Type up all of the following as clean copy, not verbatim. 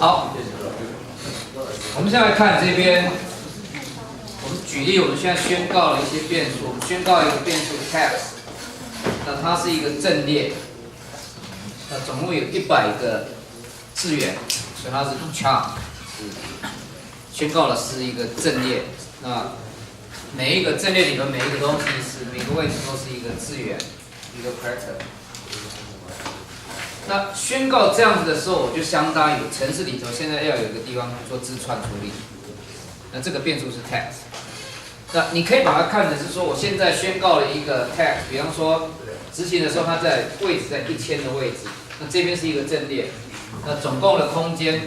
好，我们现在来看这边，我们举例，我们现在宣告了一些变数，我们宣告一个变数 text， 那它是一个阵列，那总共有100个字元，所以它是 char， 宣告的是一个阵列。那每一个阵列里头每一个东西是每个位置都是一个字元，一个 character。那宣告这样子的时候，我就相当于程式里头现在要有一个地方做字串处理。那这个变数是 text。那你可以把它看成是说，我现在宣告了一个 text， 比方说执行的时候它在位置在1000的位置，那这边是一个阵列，那总共的空间，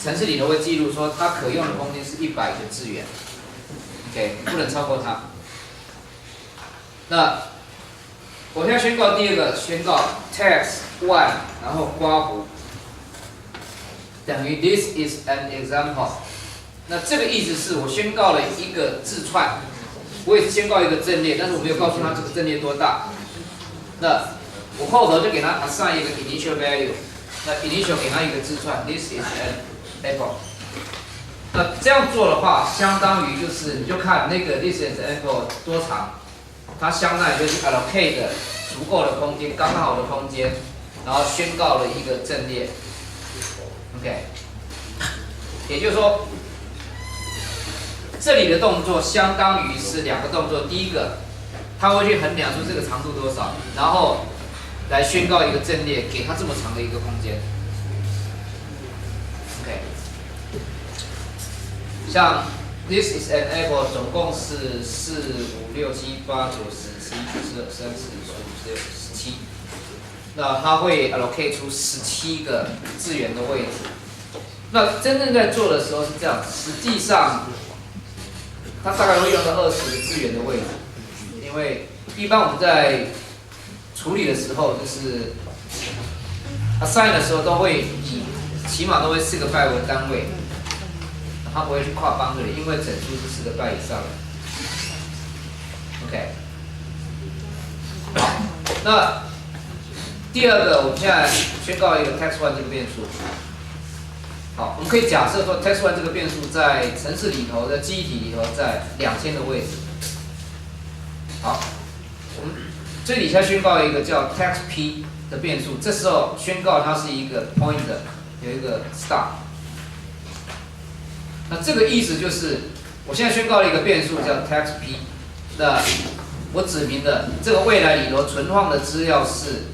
程式里头会记录说它可用的空间是100个字元。OK， 不能超过它。那我现在宣告第二个，宣告 text one， 然后括弧等于 this is an example。那这个意思是我宣告了一个字串，我也是宣告一个阵列，但是我没有告诉他这个阵列多大。那我后头就给他 assign 一个 initial value， 那 initial 给他一个字串 ，this is an apple。那这样做的话，相当于就是你就看那个 this is an apple 多长。它相当于就是 allocate 的足够的空间，刚刚好的空间，然后宣告了一个阵列 ，OK， 也就是说，这里的动作相当于是2个动作，第一个，它会去衡量出这个长度多少，然后来宣告一个阵列，给它这么长的一个空间 ，OK， 像。This is an apple， 总共是4、5、6、7、8、9、10、11、12、13、14、15、16、17。那它会 allocate 出17个字元的位置。那真正在做的时候是这样，实际上它大概会用到20个字元的位置，因为一般我们在处理的时候，就是 assign 的时候都会起码都会4个byte为单位。它不会去跨boundary，因为整数是4个byte以上的。OK， 好，那第二个，我们现在宣告一个 text one 这个变数。好，我们可以假设说 text one 这个变数在程式里头，在记忆体里头，在2000的位置。好，我们最底下宣告一个叫 text p 的变数，这时候宣告它是一个 pointer， 有一个 star。那这个意思就是，我现在宣告了一个变数叫 text p， 那我指明的这个未来里头存放的资料是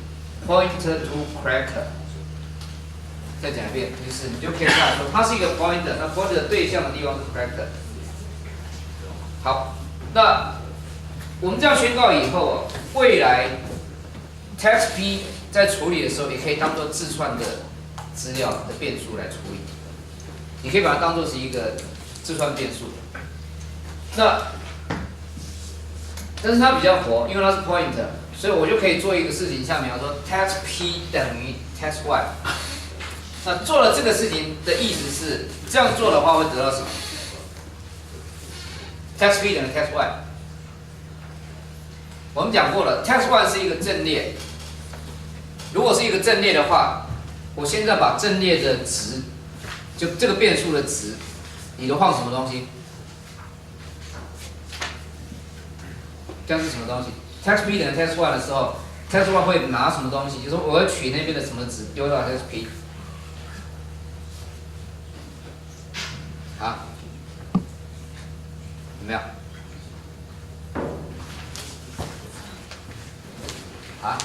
pointer to character。再讲一遍，就是你就可以看说它是一个 pointer， 那 pointer 的对象的地方是 character。好，那我们这样宣告以后，未来 text p 在处理的时候，也可以当做字串的资料的变数来处理。你可以把它当作是一个字串变数，但是它比较活，因为它是 pointer， 所以我就可以做一个事情，像比方说 text p 等于 text one。那做了这个事情的意思是，这样做的话会得到什么 ？text p 等于 text one。我们讲过了 ，text one 是一个阵列。如果是一个阵列的话，我现在把阵列的值。就这个变数的值，里头放什么东西？这样是什么东西 ？text p 等于 text one 的时候 ，text one 会拿什么东西？就是说我要取那边的什么值丢到 text p。好，有没有？啊？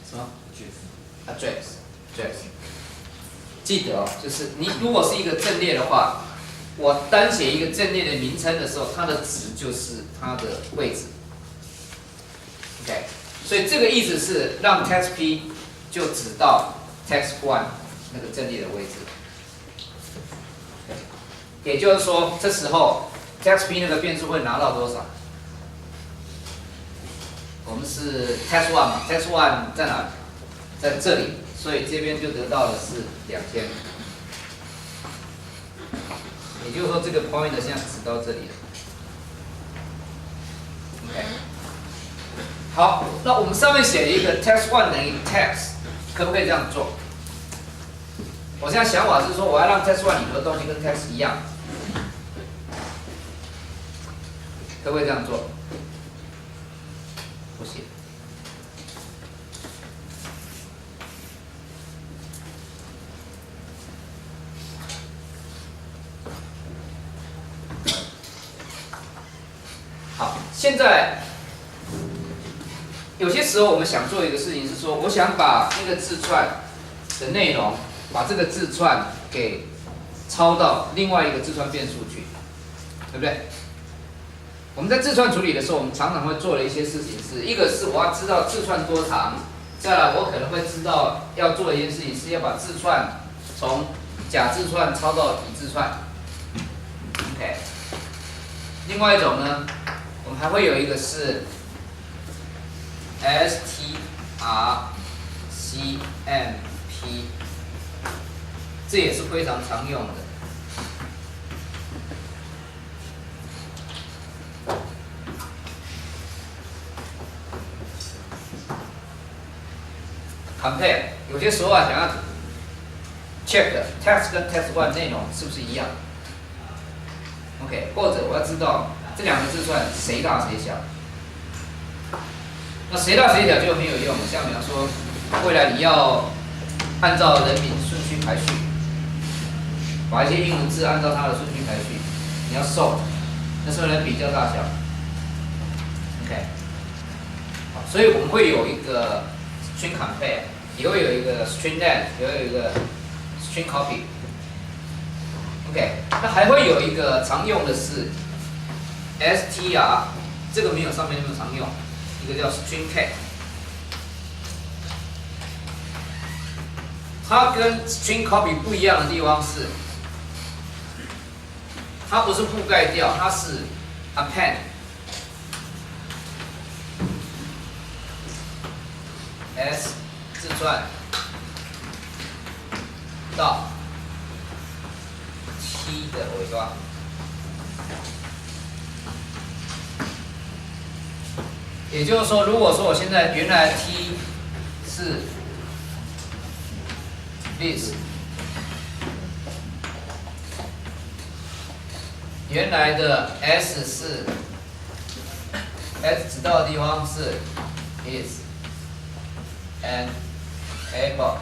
什么 ？address。记得哦，就是你如果是一个阵列的话，我单写一个阵列的名称的时候，它的值就是它的位置。OK， 所以这个意思是让 text p 就指到 text one 那个阵列的位置。也就是说，这时候 text p 那个变数会拿到多少？我们是 text one 嘛 ，text one 在哪里？在这里。所以这边就得到的是2000，也就是说这个 point 现在指到这里了。OK， 好，那我们上面写了一个 text one 等于 text， 可不可以这样做？我现在想法是说，我要让 text1 里头的东西跟 text 一样，可不可以这样做？不行。好，现在有些时候我们想做一个事情是说，我想把那个字串的内容，把这个字串给抄到另外一个字串变数去，对不对？我们在字串处理的时候，我们常常会做的一些事情是，一个是我要知道字串多长，再来我可能会知道要做的一件事情是要把字串从假字串抄到乙字串 ，OK。另外一种呢，我们还会有一个是 strcmp， 这也是非常常用的。compare 有些时候啊，想要 check text 跟 text1 内容是不是一样 ，OK， 或者我要知道这两个字串谁大谁小。那谁大谁小就很有用，像比方说，未来你要按照人名顺序排序，把一些英文字按照它的顺序排序，你要 sort， 那时候来比较大小 ，OK， 好，所以我们会有一个 string compare， 也会有一个 string length， 也会有一个 string copy，OK， 那还会有一个常用的是 str， 这个没有上面那么常用。一个叫 string cat， 它跟 string copy 不一样的地方是，它不是覆盖掉，它是 append s 字串到 t 的尾巴。也就是说，如果说我现在原来 t 是 this， 原来的 s 是 s 指到的地方是 is an apple，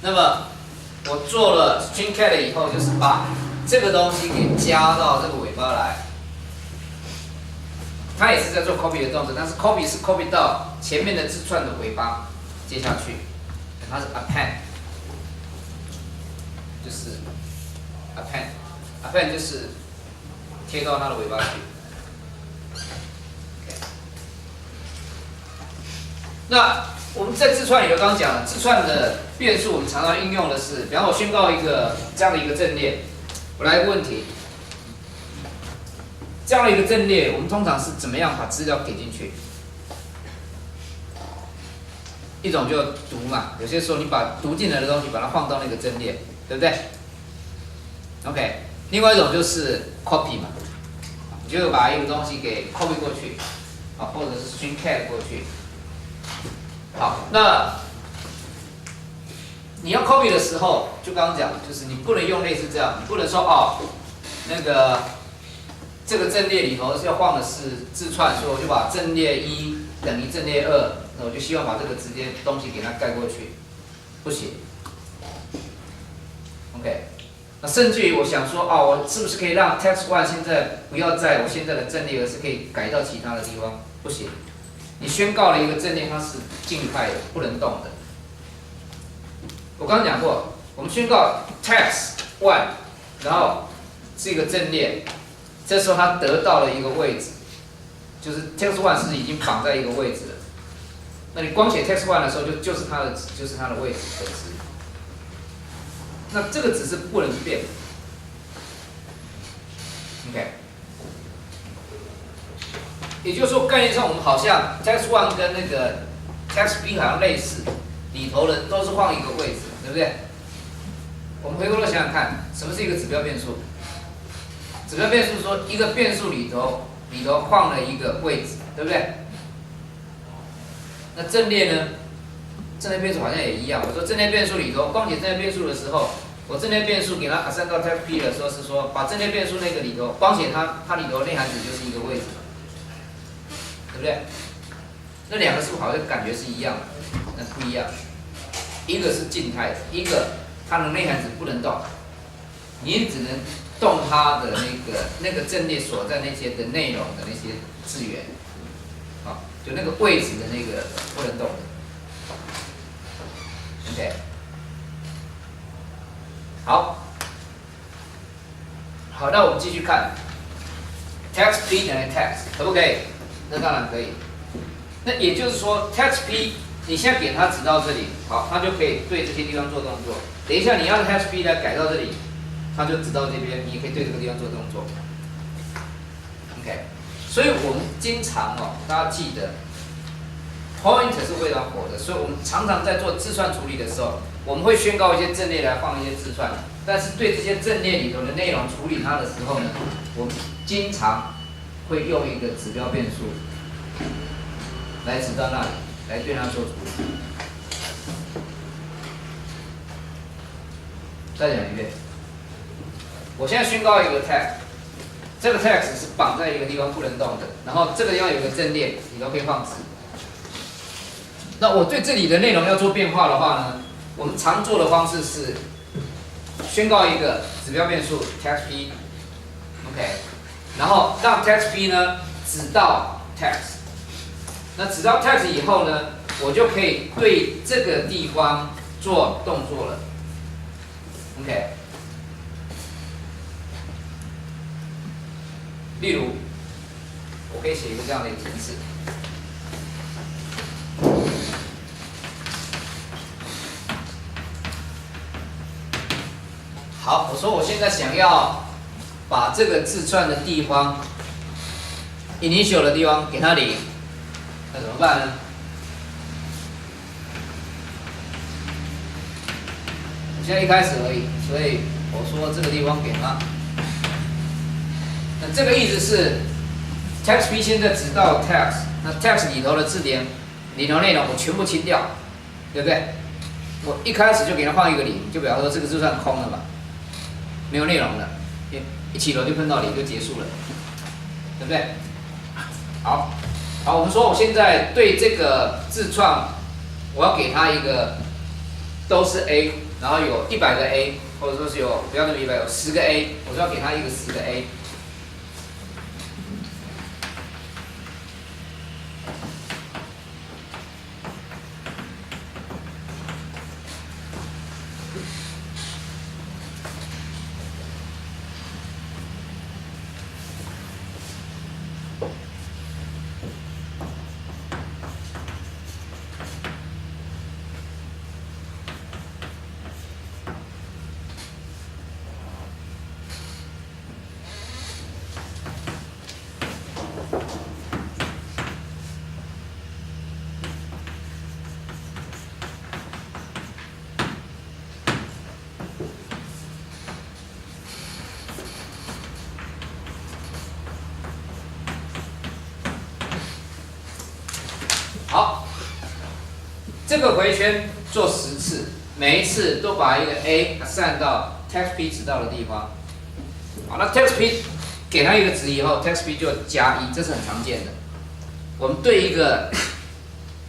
那么我做了 string cat 以后，就是把这个东西给加到这个尾巴来。它也是在做 copy 的动作，但是 copy 是 copy 到前面的字串的尾巴接下去，它是 append， 就是 append 就是贴到它的尾巴去。Okay. 那我们在字串里头刚刚讲了，字串的变数我们常常应用的是，比方我宣告一个这样的一个阵列，我来一个问题。这样的一个阵列，我们通常是怎么样把资料给进去？一种就读嘛，有些时候你把读进来的东西把它放到那个阵列，对不对 ？OK， 另外一种就是 copy 嘛，你就把一个东西给 copy 过去，啊，或者是 string cat 过去。好，那你要 copy 的时候，就刚刚讲，就是你不能用类似这样，你不能说哦，那个。这个阵列里头是要放的是字串，所以我就把阵列1等于阵列2，那我就希望把这个直接东西给它盖过去，不行。OK， 那甚至于我想说，哦，我是不是可以让 text1 现在不要在我现在的阵列，而是可以改到其他的地方？不行，你宣告了一个阵列，它是静态的，不能动的。我刚刚讲过，我们宣告 text1， 然后是一个阵列。这时候它得到了一个位置，就是 text1 是已经绑在一个位置了。那你光写 text1 的时候，就是它的位置本质。那这个只是不能变。OK， 也就是说概念上我们好像 text1 跟那个 textb 好像类似，里头的都是放一个位置，对不对？我们回过头想想看，什么是一个指标变数？指标变数说一个变数里头放了一个位置，对不对？那阵列呢？正内变数好像也一样。我说正内变数里头，光写正内变数的时候，我正内变数给它 assign 到 text p 的时候是说，把正内变数那个里头，光写它里头内涵值就是一个位置，对不对？那两个是不是好像感觉是一样的？那不一样，一个是静态的，一个它的内涵值不能动，你只能动它的那个阵列所在那些的内容的那些字元，啊，就那个位置的那个不能动的。OK， 好，那我们继续看 ，text p 等于 text 可不可以？那当然可以。那也就是说 ，text p 你现在给它指到这里，好，它就可以对这些地方做动作。等一下你要 text p 来改到这里，它就指到这边，你也可以对这个地方做动作。OK， 所以我们经常大家记得 ，point 是非常火的，所以我们常常在做字串处理的时候，我们会宣告一些阵列来放一些字串，但是对这些阵列里头的内容处理它的时候呢，我们经常会用一个指标变数来指到那里，来对它做处理。再讲一遍，我现在宣告一个 text， 这个 text 是绑在一个地方不能动的，然后这个地方有一个阵列，里头可以放值。那我对这里的内容要做变化的话呢，我们常做的方式是宣告一个指标变数 text p，OK， 然后让 text p 呢指到 text， 那指到 text 以后呢，我就可以对这个地方做动作了 ，OK。例如，我可以写一个这样的一个程式。好，我说我现在想要把这个字串的地方 initial 的地方给它0，那怎么办呢？我现在一开始而已，所以我说这个地方给它。那这个意思是 text p 现在指到 text， 那 text 里头的字典里头内容我全部清掉，对不对？我一开始就给它放一个0，就表示说这个字算空了嘛，没有内容了，一起楼就碰到0就结束了，对不对？好，我们说我现在对这个字串，我要给它一个都是 A， 然后有100个 A， 或者说是有不要那么100，有10个 A， 我就要给它一个10个 A。好，这个回圈做10次，每一次都把一个 A assign 到 text p 指到的地方。好，那 text p 给它一个值以后 ，text p 就加1，这是很常见的。我们对一个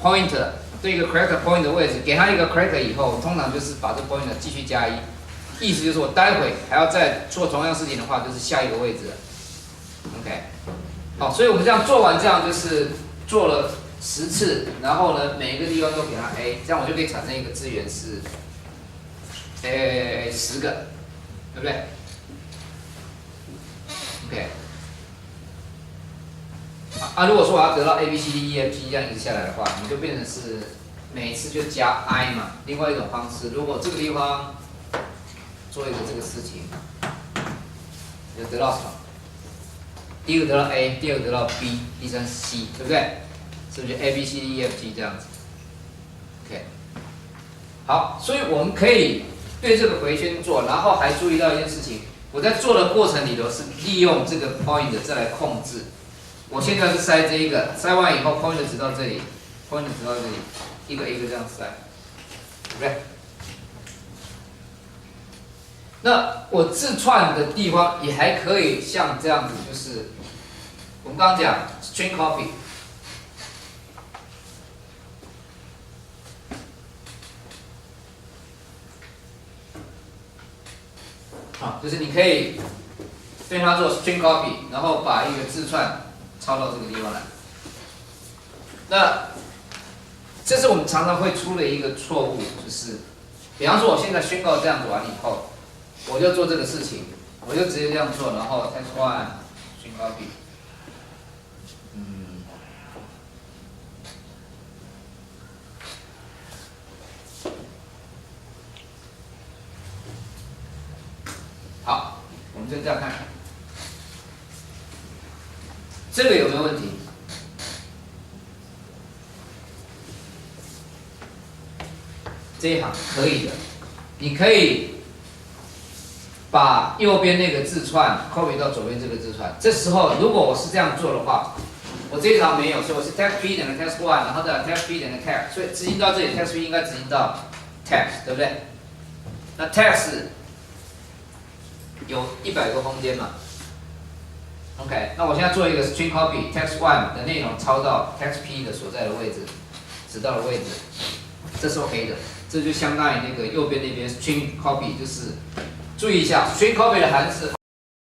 pointer， 对一个 character point 的位置，给它一个 character 以后，通常就是把这 pointer 继续加1，意思就是我待会还要再做同样事情的话，就是下一个位置了。OK， 好，所以我们这样做完，这样就是做了10次，然后呢，每一个地方都给它 A， 这样我就可以产生一个字元是10个，对不对 ？OK。如果说我要得到 A B C D E F G 这样一直下来的话，你就变成是每一次就加 I 嘛。另外一种方式，如果这个地方做一个这个事情，就得到什么？第一个得到 A， 第二个得到 B， 第三 C， 对不对？是不是 A B C D E F G 这样子 ？OK， 好，所以我们可以对这个回圈做，然后还注意到一件事情，我在做的过程里头是利用这个 point 再来控制。我现在是塞这一个，塞完以后 point 直到这里 ，point 直到这里，一个一个这样塞。对不对？那我字串的地方也还可以像这样子，就是我们刚刚讲 string copy， 啊，就是你可以对它做 string copy， 然后把一个字串抄到这个地方来。那这是我们常常会出的一个错误，就是比方说我现在宣告这样子完了以后，我就做这个事情，我就直接这样做，然后 text one string copy， 好，我们就这样看，这个有没有问题？这一行可以的，你可以把右边那个字串 copy 到左边这个字串。这时候如果我是这样做的话，我这一行没有，所以我是 text p 等于 text one， 然后再 text p 等于 text， 所以执行到这里 text p 应该执行到 text， 对不对？那 text 有100个空间嘛 ？OK， 那我现在做一个 string copy text one 的内容抄到 text p 的所在的位置，指到的位置，这是 OK 的。这就相当于那个右边那边 string copy， 就是注意一下 string copy 的函数。